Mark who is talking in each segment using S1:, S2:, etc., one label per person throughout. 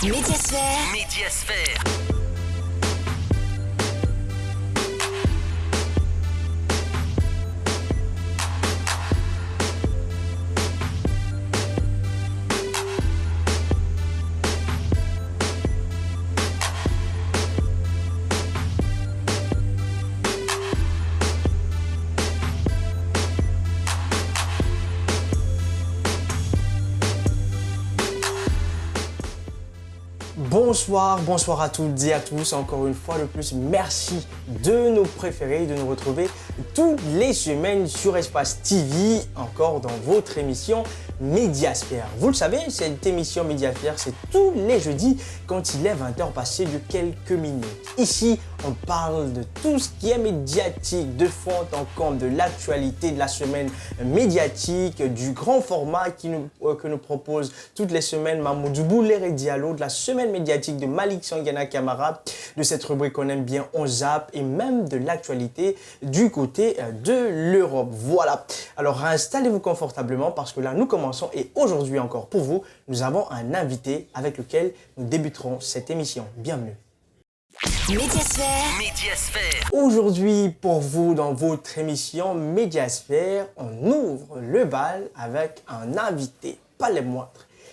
S1: Médiasphère.
S2: Médiasphère.
S3: Bonsoir à toutes et à tous. Encore une fois de plus, merci de nous préférer, de nous retrouver toutes les semaines sur Espace TV, encore dans votre émission Médiasphère. Vous le savez, cette émission Médiasphère, c'est tous les jeudis quand il est 20h passé de quelques minutes. Ici, on parle de tout ce qui est médiatique, de fond en comble, de l'actualité de la semaine médiatique, du grand format que nous propose toutes les semaines Mamoudou Bouléré Diallo, de la semaine médiatique de Malik Sangana Camara, de cette rubrique qu'on aime bien, on zappe, et même de l'actualité du côté de l'Europe. Voilà. Alors installez-vous confortablement parce que là nous commençons et aujourd'hui encore pour vous, nous avons un invité avec lequel nous débuterons cette émission. Bienvenue.
S1: Médiasphère.
S2: Médiasphère.
S3: Aujourd'hui, pour vous, dans votre émission Médiasphère, on ouvre le bal avec un invité, pas les moindres.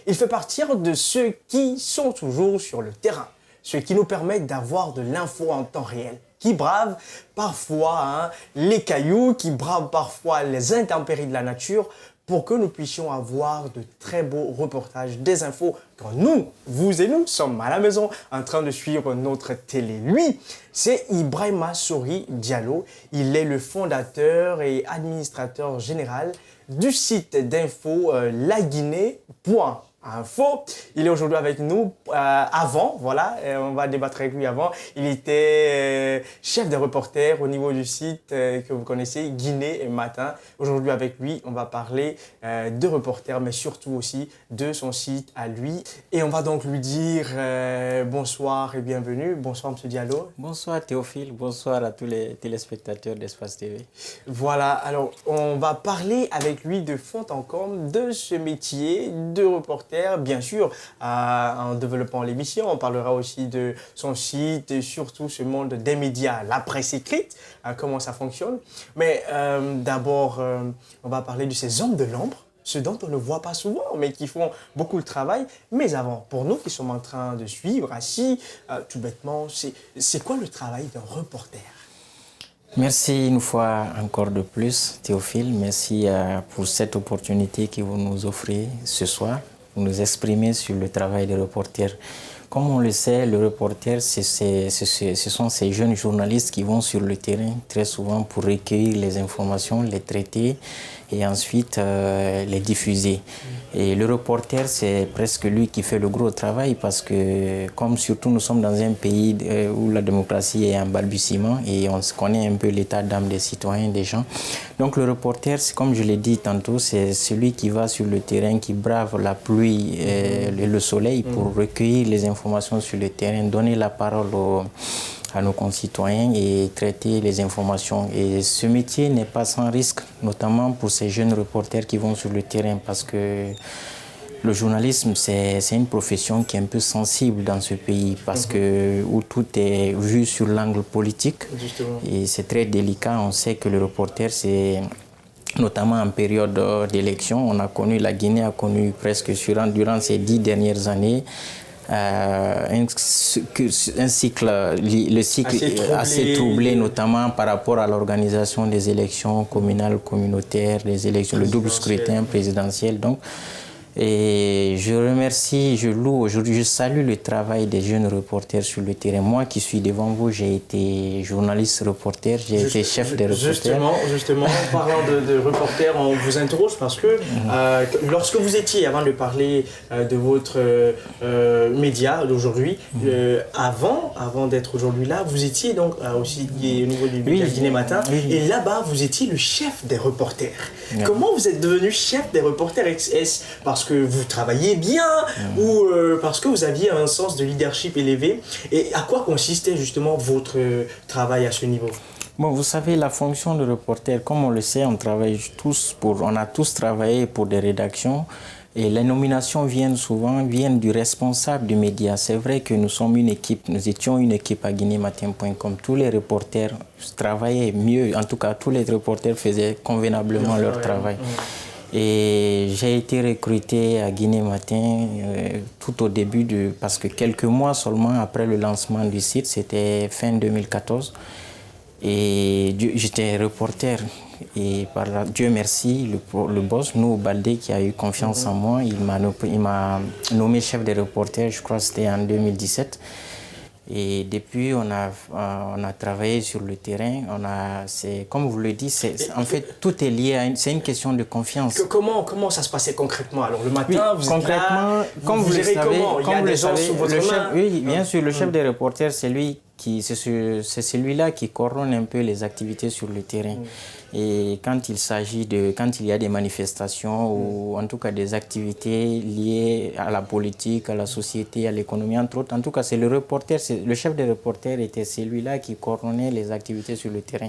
S3: Il fait partie de ceux qui sont toujours sur le terrain, ceux qui nous permettent d'avoir de l'info en temps réel, qui bravent parfois les cailloux, qui bravent parfois les intempéries de la nature, pour que nous puissions avoir de très beaux reportages, des infos quand nous, vous et nous, sommes à la maison en train de suivre notre télé. Lui, c'est Ibrahima Sori Diallo. Il est le fondateur et administrateur général du site d'info laguinée.info. Il est aujourd'hui avec nous on va débattre avec lui avant. Il était chef des reporters au niveau du site que vous connaissez, Guinée Matin. Aujourd'hui avec lui, on va parler de reporters, mais surtout aussi de son site à lui. Et on va donc lui dire bonsoir et bienvenue. Bonsoir M. Diallo.
S4: Bonsoir Théophile, bonsoir à tous les téléspectateurs d'Espace TV.
S3: Voilà, alors on va parler avec lui de fond en comble de ce métier de reporter. Bien sûr, en développant l'émission, on parlera aussi de son site et surtout ce monde des médias, la presse écrite, comment ça fonctionne. Mais d'abord, on va parler de ces hommes de l'ombre, ceux dont on ne voit pas souvent, mais qui font beaucoup de travail. Mais avant, pour nous qui sommes en train de suivre, assis, tout bêtement, c'est quoi le travail d'un reporter ?
S4: Merci une fois encore de plus, Théophile. Merci pour cette opportunité que vous nous offrez ce soir. Pour nous exprimer sur le travail des reporters. Comme on le sait, le reporter, ce sont ces jeunes journalistes qui vont sur le terrain très souvent pour recueillir les informations, les traiter et ensuite les diffuser. Et le reporter, c'est presque lui qui fait le gros travail parce que, comme surtout nous sommes dans un pays où la démocratie est en balbutiement et on connaît un peu l'état d'âme des citoyens, des gens. Donc le reporter, comme je l'ai dit tantôt, c'est celui qui va sur le terrain, qui brave la pluie et le soleil pour recueillir les informations sur le terrain, donner la parole à nos concitoyens et traiter les informations. Et ce métier n'est pas sans risque, notamment pour ces jeunes reporters qui vont sur le terrain parce que le journalisme, c'est une profession qui est un peu sensible dans ce pays parce que où tout est vu sur l'angle politique. Justement. Et c'est très délicat. On sait que le reporter, c'est notamment en période d'élection. On a connu, la Guinée a connu presque durant ces 10 dernières années un cycle, le cycle assez troublé, notamment par rapport à l'organisation des élections communales, communautaires, des élections, le double scrutin présidentiel. Donc, et je remercie, je loue aujourd'hui, je salue le travail des jeunes reporters sur le terrain. Moi qui suis devant vous, j'ai été journaliste reporter, j'ai été chef des reporters.
S3: Justement, en parlant de reporter, on vous interroge parce que lorsque vous étiez, avant de parler de votre média d'aujourd'hui, avant d'être aujourd'hui là, vous étiez donc aussi au niveau du média Guinée Matin, et là-bas vous étiez le chef des reporters. Comment vous êtes devenu chef des reporters? Est-ce parce que vous travaillez bien ou parce que vous aviez un sens de leadership élevé? Et à quoi consistait justement votre travail à ce niveau?
S4: Bon, vous savez, la fonction de reporter, comme on le sait, on a tous travaillé pour des rédactions. Et les nominations viennent du responsable du média. C'est vrai que nous sommes une équipe, nous étions une équipe à guinéematin.com. Tous les reporters travaillaient mieux, en tout cas tous les reporters faisaient convenablement leur travail. Et j'ai été recruté à Guinée Matin tout au début, parce que quelques mois seulement après le lancement du site, c'était fin 2014. Et j'étais reporter. Et Dieu merci, le boss, Nouh Baldé, qui a eu confiance en moi, il m'a nommé chef des reporters, je crois que c'était en 2017. Et depuis, on a travaillé sur le terrain. Comme vous le dites, en fait, tout est lié c'est une question de confiance.
S3: Comment ça se passait concrètement? Alors, le matin, vous êtes là,
S4: comme vous le savez,
S3: il y a des gens sous votre main.
S4: Oui, bien sûr, le chef des reporters, c'est celui-là qui coordonne un peu les activités sur le terrain. Et quand il y a des manifestations ou en tout cas des activités liées à la politique, à la société, à l'économie, entre autres, en tout cas, c'est le chef des reporters était celui-là qui coordonnait les activités sur le terrain.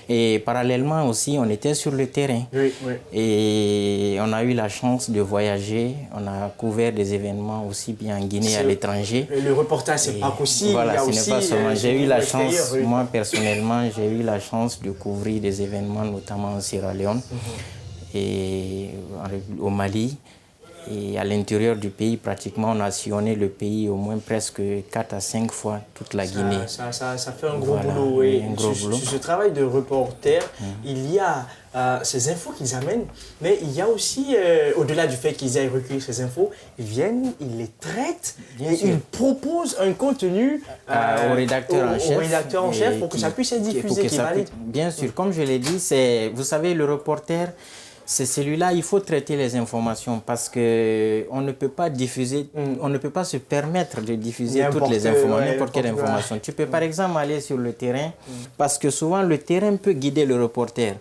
S4: Et parallèlement aussi, on était sur le terrain.
S3: Oui.
S4: Et on a eu la chance de voyager. On a couvert des événements aussi bien en Guinée à l'étranger.
S3: Le reportage, c'est pas possible.
S4: Voilà, ce n'est pas seulement. J'ai eu la chance, moi personnellement, j'ai eu la chance de couvrir des événements, notamment en Sierra Leone et au Mali. Et à l'intérieur du pays, pratiquement, on a sillonné le pays au moins presque 4 à 5 fois, toute la Guinée.
S3: Ça fait un gros boulot. Et
S4: un gros boulot.
S3: Sur ce travail de reporter, il y a ces infos qu'ils amènent, mais il y a aussi, au-delà du fait qu'ils aient recueilli ces infos, ils viennent, ils les traitent et ils proposent un contenu
S4: au rédacteur en chef
S3: pour que ça puisse être diffusé, qui est valide.
S4: Bien sûr, comme je l'ai dit, vous savez, le reporter, c'est celui-là, il faut traiter les informations parce qu'on ne peut pas diffuser, on ne peut pas se permettre de diffuser toutes les informations, n'importe quelle information. Tu peux par exemple aller sur le terrain parce que souvent le terrain peut guider le reporter.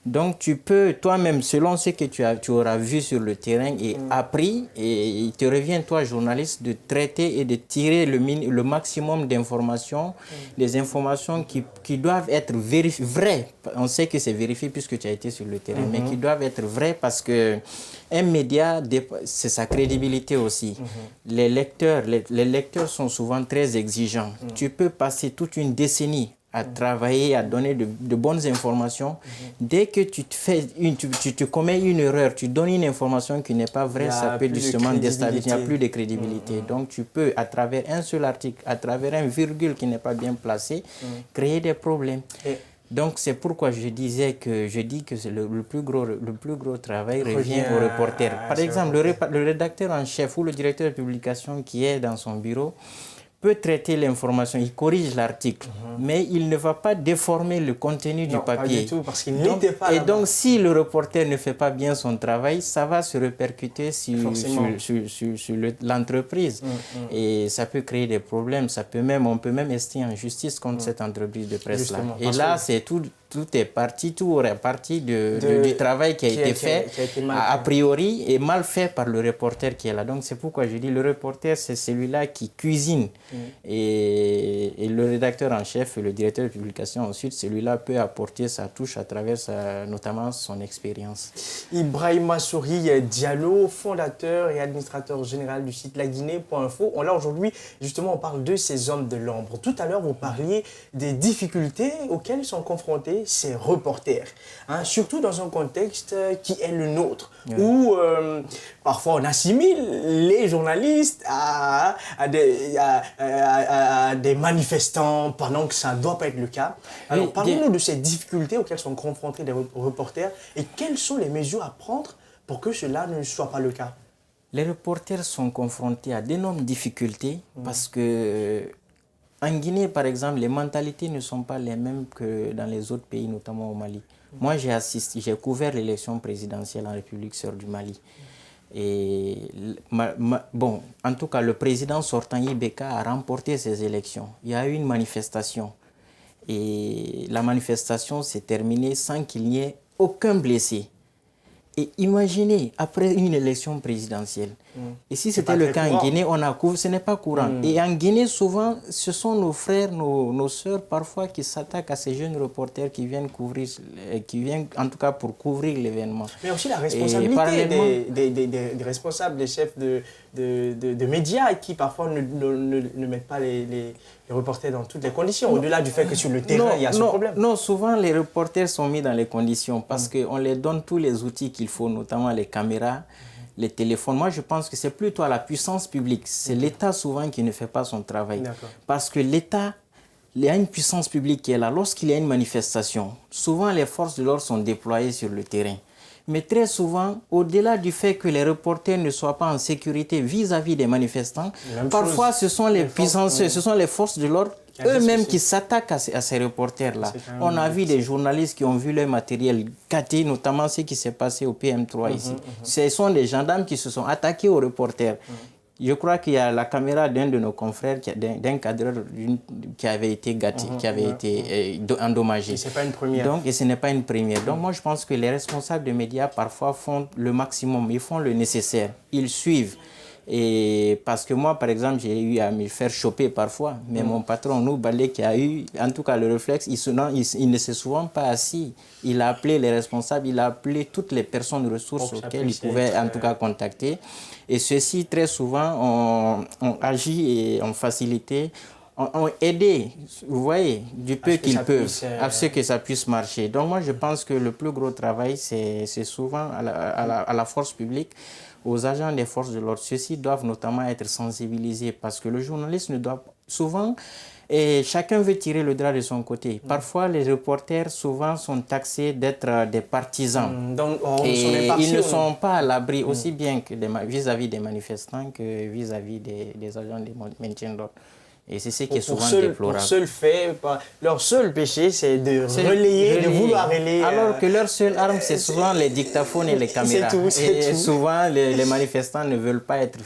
S4: Donc tu peux toi-même, selon ce que tu auras vu sur le terrain et appris, et il te revient, toi journaliste, de traiter et de tirer le maximum d'informations, des informations qui doivent être vraies. On sait que c'est vérifié puisque tu as été sur le terrain, mais qui doivent être vraies parce que un média, c'est sa crédibilité aussi. Les lecteurs sont souvent très exigeants. Tu peux passer toute une décennie à travailler, à donner de bonnes informations. Dès que tu te commets une erreur, tu donnes une information qui n'est pas vraie, ça peut justement déstabiliser, il n'y a plus de crédibilité. Donc tu peux, à travers un seul article, à travers un virgule qui n'est pas bien placé, créer des problèmes. Donc c'est pourquoi je dis que le plus gros travail revient au reporter. Par exemple, le rédacteur en chef ou le directeur de publication qui est dans son bureau peut traiter l'information, il corrige l'article, mais il ne va pas déformer le contenu du papier.
S3: Pas du tout, parce qu'il n'était pas
S4: là-bas. Et donc, si le reporter ne fait pas bien son travail, ça va se répercuter sur l'entreprise. Et ça peut créer des problèmes. On peut même ester en justice contre cette entreprise de presse-là. Et là, c'est tout est parti, tout aurait parti du travail qui a été fait, a priori, et mal fait par le reporter qui est là. Donc, c'est pourquoi je dis le reporter, c'est celui-là qui cuisine. Et le rédacteur en chef et le directeur de publication, ensuite, celui-là peut apporter sa touche à travers notamment son expérience.
S3: Ibrahima Souri Diallo, fondateur et administrateur général du site laguinée.info. Là, aujourd'hui, justement, on parle de ces hommes de l'ombre. Tout à l'heure, vous parliez des difficultés auxquelles sont confrontés ces reporters, surtout dans un contexte qui est le nôtre, où parfois on assimile les journalistes à des manifestants pendant que ça ne doit pas être le cas. Alors parlez-nous de ces difficultés auxquelles sont confrontés les reporters et quelles sont les mesures à prendre pour que cela ne soit pas le cas.
S4: Les reporters sont confrontés à d'énormes difficultés parce que en Guinée, par exemple, les mentalités ne sont pas les mêmes que dans les autres pays, notamment au Mali. Moi, j'ai couvert l'élection présidentielle en République sœur du Mali. Et en tout cas, le président sortant Ibeka a remporté ces élections. Il y a eu une manifestation. Et la manifestation s'est terminée sans qu'il n'y ait aucun blessé. Et imaginez, après une élection présidentielle, et si
S3: C'est
S4: c'était
S3: pas
S4: le
S3: très
S4: cas en
S3: courant.
S4: Guinée, on a couvert, ce n'est pas courant. Et en Guinée, souvent, ce sont nos frères, nos sœurs, parfois, qui s'attaquent à ces jeunes reporters qui viennent couvrir, qui viennent en tout cas pour couvrir l'événement.
S3: Mais aussi la
S4: Et
S3: responsabilité
S4: parallèlement,
S3: des responsables, des chefs de médias qui parfois ne mettent pas les reporters dans toutes les conditions, au-delà du fait que sur le terrain, il y a ce problème.
S4: Non, souvent les reporters sont mis dans les conditions parce qu'on les donne tous les outils qu'il faut, notamment les caméras, les téléphones. Moi, je pense que c'est plutôt à la puissance publique. C'est l'État souvent qui ne fait pas son travail.
S3: D'accord.
S4: Parce que l'État, il y a une puissance publique qui est là. Lorsqu'il y a une manifestation, souvent les forces de l'ordre sont déployées sur le terrain. Mais très souvent, au-delà du fait que les reporters ne soient pas en sécurité vis-à-vis des manifestants,
S3: Même
S4: parfois
S3: chose.
S4: ce sont les
S3: Les forces,
S4: puissances, ce sont les forces de l'ordre
S3: Qui agissent
S4: eux-mêmes
S3: aussi.
S4: qui s'attaquent à ces reporters-là.
S3: C'est quand même
S4: On a vu des journalistes qui ont vu leur matériel gâté, notamment ce qui s'est passé au PM3 ici. Ce sont des gendarmes qui se sont attaqués aux reporters. Je crois qu'il y a la caméra d'un de nos confrères, d'un cadreur qui avait été gâté, qui avait été endommagé.
S3: Et ce n'est pas une première.
S4: Donc, et ce n'est pas une première. Donc, moi, je pense que les responsables de médias, parfois, font le maximum. Ils font le nécessaire. Ils suivent. Et parce que moi, par exemple, j'ai eu à me faire choper parfois. Mais mon patron, nous, Balé, qui a eu, en tout cas, le réflexe, il ne s'est souvent pas assis. Il a appelé les responsables, il a appelé toutes les personnes ressources
S3: Pour que ça
S4: auxquelles il
S3: puisse
S4: pouvait,
S3: être,
S4: en tout cas, contacter. Et ceux-ci, très souvent, ont agi et ont facilité, ont aidé, vous voyez, du peu
S3: que
S4: qu'ils
S3: ça
S4: peuvent,
S3: puisse,
S4: à ce que ça puisse marcher. Donc moi, je pense que le plus gros travail, c'est souvent à la force publique, aux agents des forces de l'ordre. Ceux-ci doivent notamment être sensibilisés parce que le journaliste ne doit souvent... Et chacun veut tirer le drap de son côté. Parfois, les reporters, souvent, sont taxés d'être des partisans.
S3: Donc,
S4: Et ils ne sont pas à l'abri aussi bien que vis-à-vis des manifestants que vis-à-vis des agents de maintien d'ordre. Et c'est ce qui est souvent déplorable.
S3: Leur seul péché, c'est de relayer, de vouloir relayer.
S4: Alors que leur seule arme, c'est souvent les dictaphones et les caméras.
S3: C'est tout.
S4: Souvent, les manifestants ne veulent pas être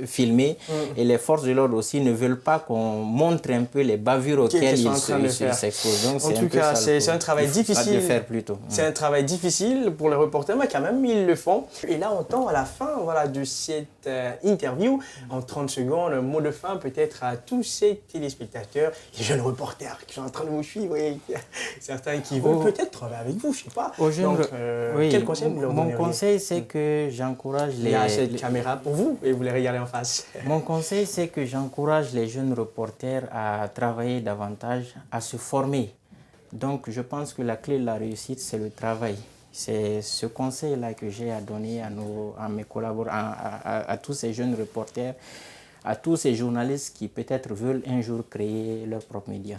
S4: filmés et les forces de l'ordre aussi ne veulent pas qu'on montre un peu les bavures auxquelles ils s'exposent.
S3: En tout cas, c'est un travail difficile. C'est un travail difficile pour les reporters, mais quand même, ils le font. Et là, on tend à la fin de cette interview. En 30 secondes, un mot de fin peut-être à tous ces téléspectateurs, les jeunes reporters qui sont en train de vous suivre, et certains qui veulent peut-être travailler avec vous, je ne sais pas. Donc, quel conseil vous leur donneriez?
S4: Mon conseil, c'est que j'encourage
S3: Il y a cette caméra pour vous et vous les regardez en face.
S4: Mon conseil, c'est que j'encourage les jeunes reporters à travailler davantage, à se former. Donc, je pense que la clé de la réussite, c'est le travail. C'est ce conseil-là que j'ai à donner à mes collaborateurs, à tous ces jeunes reporters, à tous ces journalistes qui peut-être veulent un jour créer leur propre média.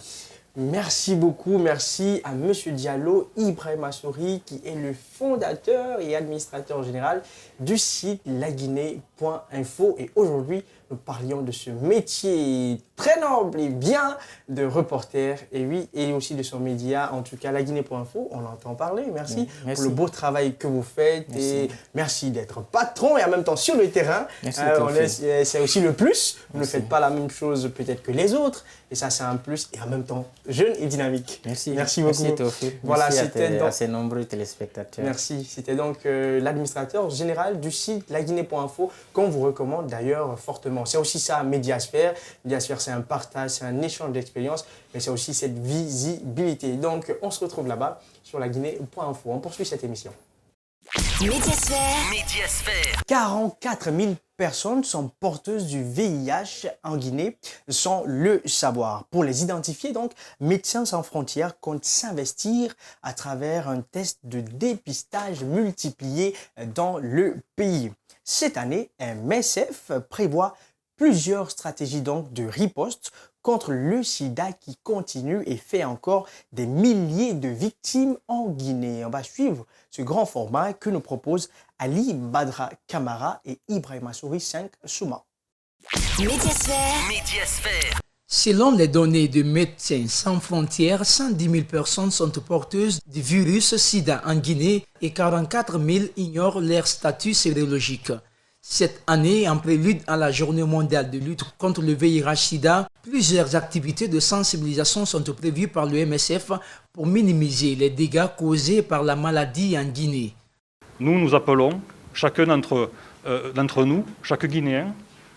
S3: Merci beaucoup, merci à M. Diallo Ibrahima Souri qui est le fondateur et administrateur général du site laguinée.info. Et aujourd'hui, nous parlions de ce métier très noble et bien de reporter et aussi de son média, en tout cas laguinée.info, on l'entend parler. Merci pour le beau travail que vous faites et merci d'être patron et en même temps sur le terrain. C'est aussi le plus. Vous ne faites pas la même chose peut-être que les autres et ça c'est un plus et en même temps jeune et dynamique.
S4: Merci
S3: beaucoup.
S4: Merci Théophile.
S3: Voilà,
S4: merci à ces nombreux téléspectateurs.
S3: Merci. C'était donc l'administrateur général du site laguinée.info qu'on vous recommande d'ailleurs fortement. C'est aussi ça, Médiasphère. Médiasphère, c'est un partage, c'est un échange d'expériences, mais c'est aussi cette visibilité. Donc, on se retrouve là-bas sur laguinée.info. On poursuit cette émission.
S1: Médiasphère.
S3: 44 000 personnes sont porteuses du VIH en Guinée sans le savoir. Pour les identifier, donc, Médecins sans frontières compte s'investir à travers un test de dépistage multiplié dans le pays. Cette année, MSF prévoit plusieurs stratégies donc de riposte contre le sida qui continue et fait encore des milliers de victimes en Guinée. On va suivre ce grand format que nous proposent Ali Badra Kamara et Ibrahima Souri 5 Souma.
S1: Médiasphère.
S2: Selon les données de Médecins sans frontières, 110 000 personnes sont porteuses du virus sida en Guinée et 44 000 ignorent leur statut sérologique. Cette année, en prélude à la Journée mondiale de lutte contre le VIH-Sida, plusieurs activités de sensibilisation sont prévues par le MSF pour minimiser les dégâts causés par la maladie en Guinée.
S5: nous appelons chacun d'entre nous, chaque Guinéen,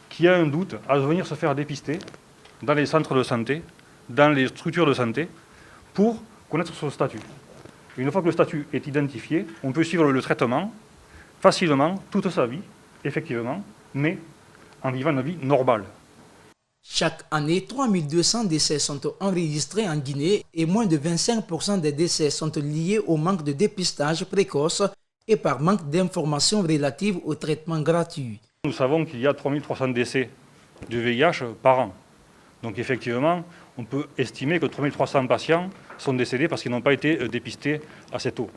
S5: qui a un doute, à venir se faire dépister dans les centres de santé, dans les structures de santé, pour connaître son statut. Une fois que le statut est identifié, on peut suivre le traitement facilement, toute sa vie, effectivement, mais en vivant une vie normale.
S2: Chaque année, 3200 décès sont enregistrés en Guinée et moins de 25% des décès sont liés au manque de dépistage précoce et par manque d'informations relatives au traitement gratuit.
S5: Nous savons qu'il y a 3300 décès du VIH par an. Donc effectivement, on peut estimer que 3300 patients sont décédés parce qu'ils n'ont pas été dépistés assez tôt.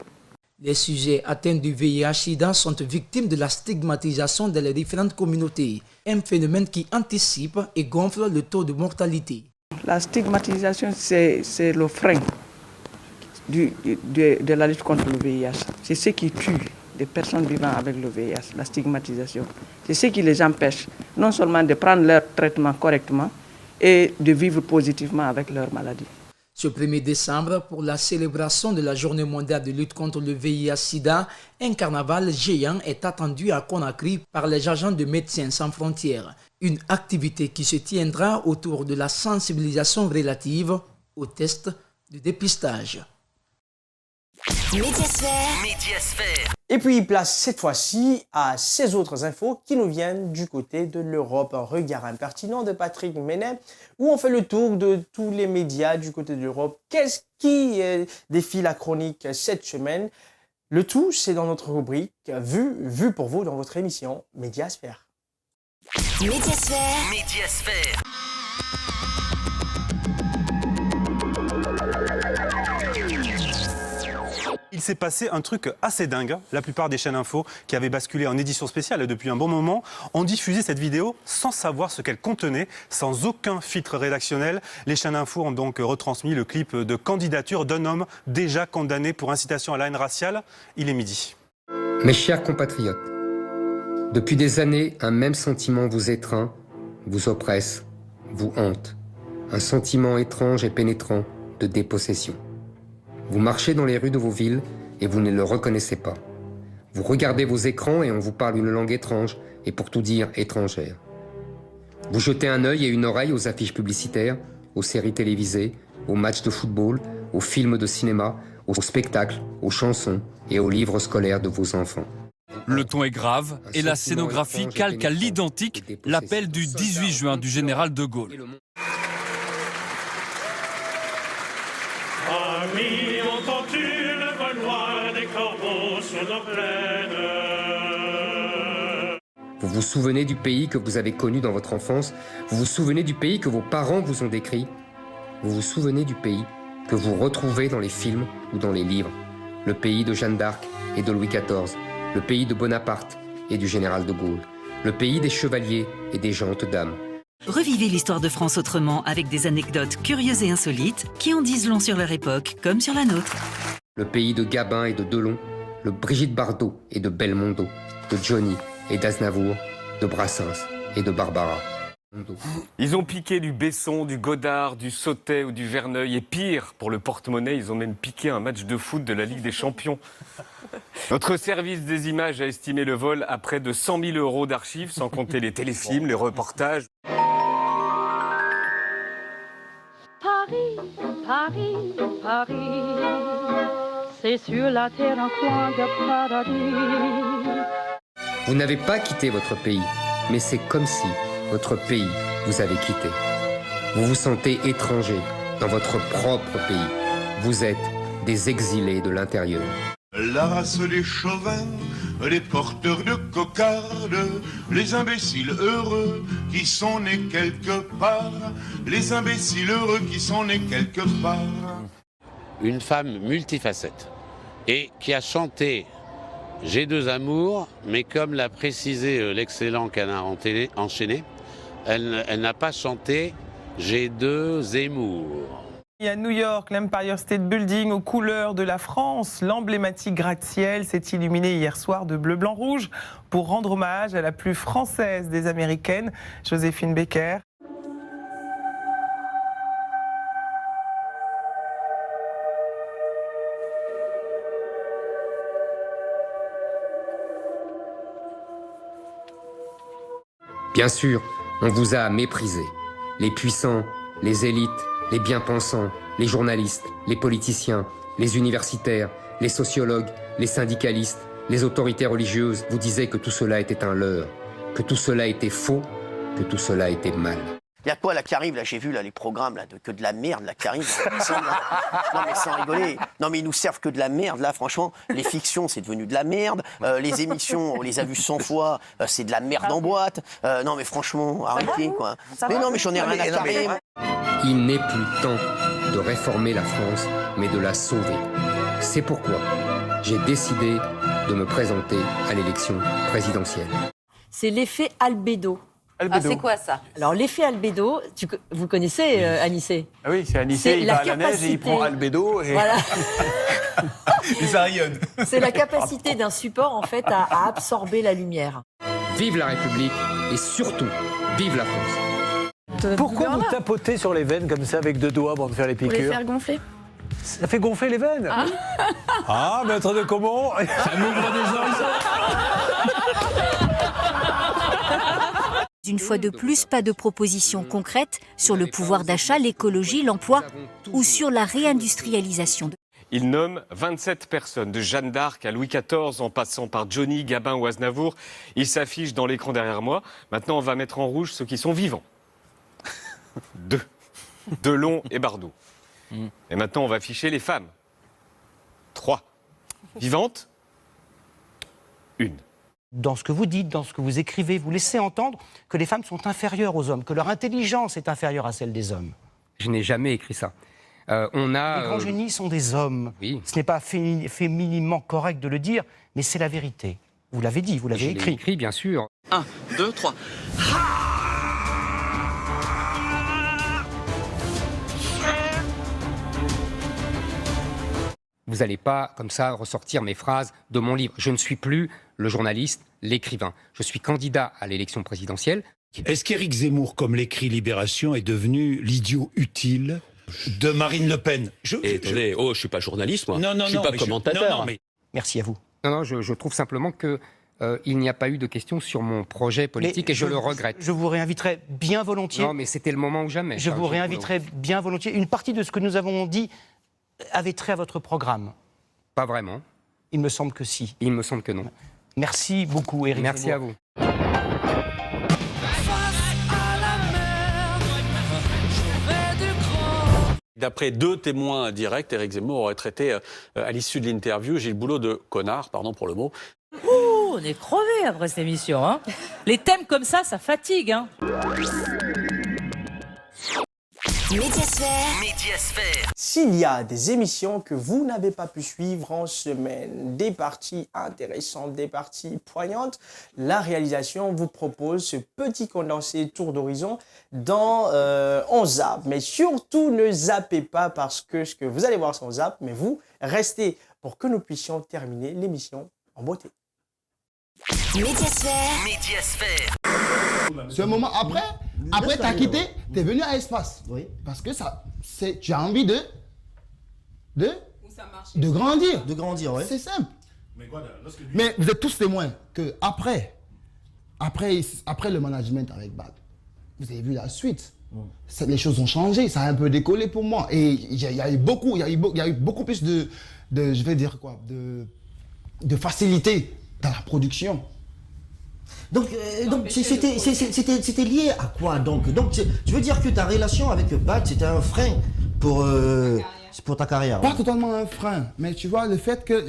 S2: Les sujets atteints du VIH-Sida sont victimes de la stigmatisation dans les différentes communautés, un phénomène qui anticipe et gonfle le taux de mortalité.
S6: La stigmatisation, c'est le frein de la lutte contre le VIH. C'est ce qui tue les personnes vivant avec le VIH, la stigmatisation. C'est ce qui les empêche non seulement de prendre leur traitement correctement et de vivre positivement avec leur maladie.
S2: Ce 1er décembre, pour la célébration de la Journée mondiale de lutte contre le VIH-Sida, un carnaval géant est attendu à Conakry par les agents de Médecins sans frontières. Une activité qui se tiendra autour de la sensibilisation relative aux tests de dépistage.
S1: Médiasphère.
S3: Et puis, place cette fois-ci à ces autres infos qui nous viennent du côté de l'Europe. Un regard impertinent de Patrick Menet, où on fait le tour de tous les médias du côté de l'Europe. Qu'est-ce qui défie la chronique cette semaine? Le tout, c'est dans notre rubrique Vu pour vous dans votre émission Médiasphère.
S1: Médiasphère.
S7: Il s'est passé un truc assez dingue. La plupart des chaînes info qui avaient basculé en édition spéciale depuis un bon moment ont diffusé cette vidéo sans savoir ce qu'elle contenait, sans aucun filtre rédactionnel. Les chaînes info ont donc retransmis le clip de candidature d'un homme déjà condamné pour incitation à la haine raciale. Il est midi.
S8: Mes chers compatriotes, depuis des années, un même sentiment vous étreint, vous oppresse, vous hante. Un sentiment étrange et pénétrant de dépossession. Vous marchez dans les rues de vos villes et vous ne le reconnaissez pas. Vous regardez vos écrans et on vous parle une langue étrange et pour tout dire étrangère. Vous jetez un œil et une oreille aux affiches publicitaires, aux séries télévisées, aux matchs de football, aux films de cinéma, aux spectacles, aux chansons et aux livres scolaires de vos enfants.
S9: Le ton est grave et la scénographie calque à l'identique l'appel du 18 juin du général de Gaulle.
S10: Amis, entends-tu le vol noir des corbeaux sur nos plaines?
S8: Vous vous souvenez du pays que vous avez connu dans votre enfance? Vous vous souvenez du pays que vos parents vous ont décrit? Vous vous souvenez du pays que vous retrouvez dans les films ou dans les livres? Le pays de Jeanne d'Arc et de Louis XIV, le pays de Bonaparte et du général de Gaulle, le pays des chevaliers et des gentes dames.
S11: Revivez l'histoire de France autrement avec des anecdotes curieuses et insolites qui en disent long sur leur époque comme sur la nôtre.
S8: Le pays de Gabin et de Delon, de Brigitte Bardot et de Belmondo, de Johnny et d'Aznavour, de Brassens et de Barbara.
S12: Ils ont piqué du Besson, du Godard, du Sautet ou du Verneuil. Et pire, pour le porte-monnaie, ils ont même piqué un match de foot de la Ligue des Champions. Notre service des images a estimé le vol à près de 100 000 euros d'archives, sans compter les téléfilms, les reportages.
S13: Paris, c'est sur la terre un coin de paradis.
S8: Vous n'avez pas quitté votre pays, mais c'est comme si votre pays vous avait quitté. Vous vous sentez étranger dans votre propre pays. Vous êtes des exilés de l'intérieur.
S14: La race des chauvins, les porteurs de cocarde, les imbéciles heureux qui sont nés quelque part, les imbéciles heureux qui sont nés quelque part.
S15: Une femme multifacette et qui a chanté J'ai deux amours, mais comme l'a précisé l'excellent Canard enchaîné, elle n'a pas chanté J'ai deux émours.
S16: Et à New York, l'Empire State Building aux couleurs de la France, l'emblématique gratte-ciel s'est illuminé hier soir de bleu, blanc, rouge pour rendre hommage à la plus française des Américaines, Joséphine Baker.
S8: Bien sûr, on vous a méprisé. Les puissants, les élites, les bien-pensants, les journalistes, les politiciens, les universitaires, les sociologues, les syndicalistes, les autorités religieuses vous disaient que tout cela était un leurre, que tout cela était faux, que tout cela était mal.
S17: Il y a quoi là qui arrive là? J'ai vu là les programmes là que de la merde là qui arrive. Non mais sans rigoler. Non mais ils nous servent que de la merde là. Franchement, les fictions c'est devenu de la merde. Les émissions on les a vues 100 fois. C'est de la merde en boîte. Non mais franchement arrêtez quoi. Mais non mais j'en ai rien à carrer.
S8: Il n'est plus temps de réformer la France, mais de la sauver. C'est pourquoi j'ai décidé de me présenter à l'élection présidentielle.
S18: C'est l'effet albédo.
S19: Ah, c'est quoi ça?
S18: Alors l'effet albédo, vous connaissez Anissé?
S20: Ah oui, c'est Anissé, il va à la neige et il prend albédo et,
S18: voilà.
S20: et ça rayonne.
S18: C'est la capacité d'un support en fait à absorber la lumière.
S8: Vive la République et surtout, vive la France.
S20: Pourquoi vous tapotez sur les veines comme ça avec 2 doigts pour me faire les piqûres?
S19: Pour les faire gonfler.
S20: Ça fait gonfler les veines? Ah, maître de comment?
S21: Ça m'ouvre des horizons.
S22: Une fois de plus, pas de propositions concrètes sur le pouvoir d'achat, l'écologie, l'emploi ou sur la réindustrialisation.
S12: Il nomme 27 personnes, de Jeanne d'Arc à Louis XIV, en passant par Johnny, Gabin ou Aznavour. Il s'affiche dans l'écran derrière moi. Maintenant, on va mettre en rouge ceux qui sont vivants. 2. Delon et Bardot. Et maintenant, on va afficher les femmes. 3. Vivantes. 1.
S23: Dans ce que vous dites, dans ce que vous écrivez, vous laissez entendre que les femmes sont inférieures aux hommes, que leur intelligence est inférieure à celle des hommes.
S8: Je n'ai jamais écrit ça. Les
S23: grands génies sont des hommes.
S8: Oui.
S23: Ce n'est pas fémininement correct de le dire, mais c'est la vérité. Vous l'avez dit, vous l'avez écrit.
S8: Je l'ai écrit, bien sûr.
S1: 1, 2, 3.
S8: Vous n'allez pas, comme ça, ressortir mes phrases de mon livre. Je ne suis plus le journaliste, l'écrivain. Je suis candidat à l'élection présidentielle.
S24: Est-ce qu'Éric Zemmour, comme l'écrit Libération, est devenu l'idiot utile de Marine Le Pen?
S25: Attendez, je suis pas journaliste, moi.
S24: Non,
S25: je suis pas commentateur.
S23: Merci à vous.
S8: Non, je trouve simplement que il n'y a pas eu de questions sur mon projet politique et je le regrette.
S23: Je vous réinviterai bien volontiers.
S8: Non, mais c'était le moment ou jamais.
S23: Je vous réinviterai bien volontiers. Une partie de ce que nous avons dit avait trait à votre programme.
S8: Pas vraiment.
S23: Il me semble que si.
S8: Il me semble que non.
S23: Merci beaucoup, Éric.
S8: Merci à vous.
S25: D'après 2 témoins directs, Éric Zemmour aurait traité, à l'issue de l'interview, Gilles Boulot de connard, pardon pour le mot.
S26: Ouh, on est crevés après cette émission. Hein. Les thèmes comme ça fatigue. Hein.
S1: Médiasphère.
S3: S'il y a des émissions que vous n'avez pas pu suivre en semaine, des parties intéressantes, des parties poignantes, la réalisation vous propose ce petit condensé tour d'horizon dans On Zappe. Mais surtout, ne zappez pas parce que ce que vous allez voir sans Zappe, mais vous, restez pour que nous puissions terminer l'émission en beauté.
S1: Médiasphère.
S27: Ce moment après t'as quitté, t'es venu à Espace. Oui. Parce que tu as envie de grandir.
S28: De grandir, ouais.
S27: C'est simple. Mais vous êtes tous témoins que après le management avec BAD, vous avez vu la suite. Les choses ont changé, ça a un peu décollé pour moi. Et il y a eu beaucoup plus de facilité dans la production.
S28: Donc c'était lié à quoi donc tu veux dire que ta relation avec BAD c'était un frein pour ta carrière?
S27: Pas totalement un frein, mais tu vois le fait que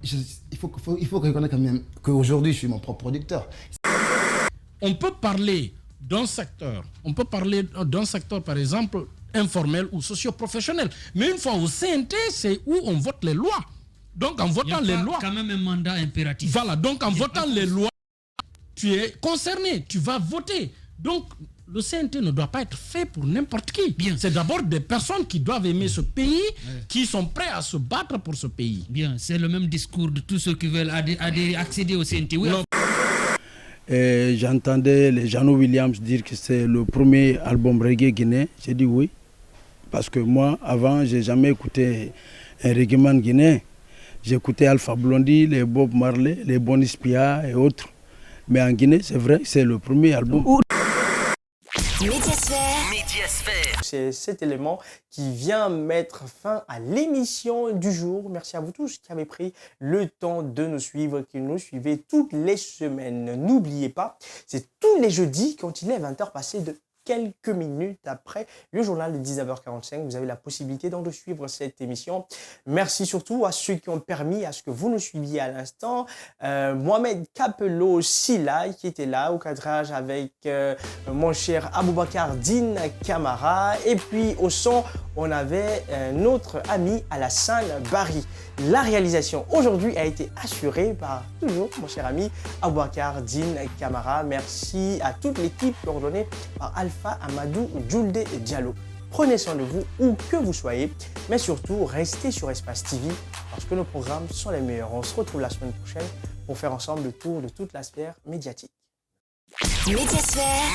S27: il faut reconnaître quand même qu'aujourd'hui je suis mon propre producteur.
S21: On peut parler d'un secteur, par exemple informel ou socio-professionnel, mais une fois au CNT, c'est où on vote les lois. Donc en votant les lois,
S29: quand même un mandat impératif.
S21: Voilà, donc en votant les lois, tu es concerné, tu vas voter. Donc le CNT ne doit pas être fait pour n'importe qui. C'est d'abord des personnes qui doivent aimer ce pays, qui sont prêts à se battre pour ce pays.
S29: Bien, c'est le même discours de tous ceux qui veulent accéder au CNT. Oui.
S30: J'entendais les Jeannot Williams dire que c'est le premier album reggae guinéen. J'ai dit oui, parce que moi, avant, j'ai jamais écouté un reggae man guinéen. J'écoutais Alpha Blondy, les Bob Marley, les Bonis Pia et autres. Mais en Guinée, c'est vrai, c'est le premier album.
S1: Médiasphère.
S3: C'est cet élément qui vient mettre fin à l'émission du jour. Merci à vous tous qui avez pris le temps de nous suivre, qui nous suivez toutes les semaines. N'oubliez pas, c'est tous les jeudis quand il est 20h passé de quelques minutes après le journal de 19h45. Vous avez la possibilité donc de suivre cette émission. Merci surtout à ceux qui ont permis à ce que vous nous suiviez à l'instant. Mohamed Capello Silla qui était là au cadrage avec mon cher Aboubacar Din Camara. Et puis au son, on avait notre ami Alassane Barry. La réalisation aujourd'hui a été assurée par toujours mon cher ami Aboubacar Din Camara. Merci à toute l'équipe coordonnée par Alpha Amadou Djoulde Diallo. Prenez soin de vous où que vous soyez, mais surtout restez sur Espace TV parce que nos programmes sont les meilleurs. On se retrouve la semaine prochaine pour faire ensemble le tour de toute la sphère médiatique.
S1: Médiasphère.